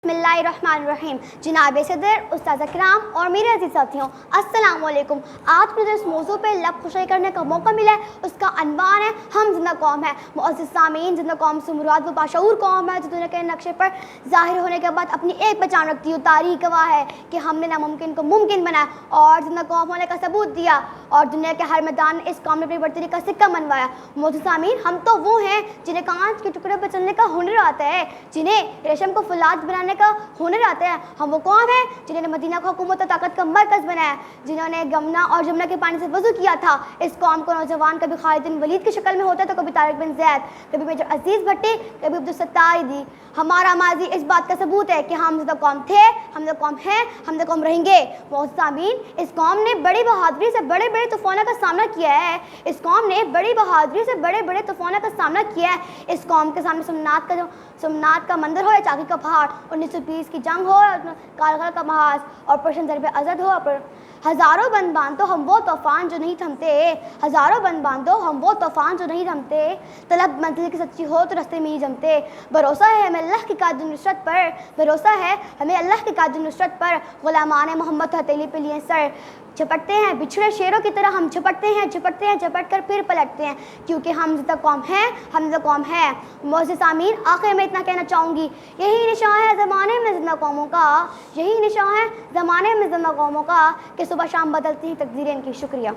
बिस्मिल्लाहिर्रहमानिर्रहीम। जनाब सदर, उस्ताद इकराम और मेरे अजीज साथियों, अस्सलाम वालेकुम। आज मुझे इस मौजू पे लब खुशाई करने का मौका मिला है। उसका अनवान है हम जिंदा कौम है। मुअज़्ज़िज़ सामीन, जिंदा कौम से मुराद वो बाशऊर कौम है जो दुनिया के नक्शे पर ज़ाहिर होने के बाद अपनी एक पहचान रखती है। तारीख गवाह है कि हमने नामुमकिन को मुमकिन बनाया और जिंदा कौम होने का सबूत दिया और दुनिया के हर मैदान में इस कौम ने अपनी बर्तरी का सिक्का मनवाया। मुअज़्ज़िज़ सामीन, हम तो वो हैं जिन्हें कांच के टुकड़े पर चलने का हुनर आता है, जिन्हें रेशम को फुलाद बनाने का हुनर आता है। हम वो कौम है जिन्होंने मदीना को हुकूमत और ताकत का मरकज़ बनाया, जिन्होंने गमना और जमुना के पानी से वज़ू किया था। इस कौम को नौजवान कभी खालिद बिन वलीद की शक्ल में होता है तो कभी तारिक बिन ज़ैद, कभी मेजर अजीज़ भट्टी, कभी अब्दुल सत्तार दी। हमारा माजी इस बात का सबूत है कि हम ज़िंदा कौम थे, हम ज़िंदा कौम हैं, हम ज़िंदा कौम रहेंगे। मुअज़्ज़िज़ सामीन, इस कौम ने बड़ी बहादुरी से बड़े बड़े तूफ़ानों का सामना किया है। इस कौम ने बड़ी बहादुरी से बड़े बड़े तूफ़ानों का सामना किया है। इस कौम के सामने सोमनाथ का मंदिर हो या चाकी का पहाड़, 1920 की जंग हो या कारगिल का महाज और पर्शियन ज़रबे अज़द हो, पर हज़ारों बंद बांधो हम वो तूफ़ान जो नहीं थमते, हज़ारों बंद बांधो हम वो तूफ़ान जो नहीं थमते। तलब मंजिल की सच्ची हो तो रास्ते में ही जमते। भरोसा है हमें अल्लाह की कादिर नुसरत पर, भरोसा है हमें अल्लाह की कादिर नुसरत पर। ग़ुलामान मोहम्मद हथेली पे लिए सर, झपटते हैं बिछड़े शेरों की तरह हम झपटते हैं झपट कर फिर पलटते हैं, क्योंकि हम ज़िंदा कौम हैं, हम ज़िंदा कौम हैं। मुअज़्ज़िज़ सामीन, आखिर में इतना कहना चाहूँगी, यही निशान है ज़माने में ज़िंदा कौमों का, यही निशान है ज़माने में ज़िंदा कौमों का कि सुबह शाम बदलती हैं तकदीरें इनकी। शुक्रिया।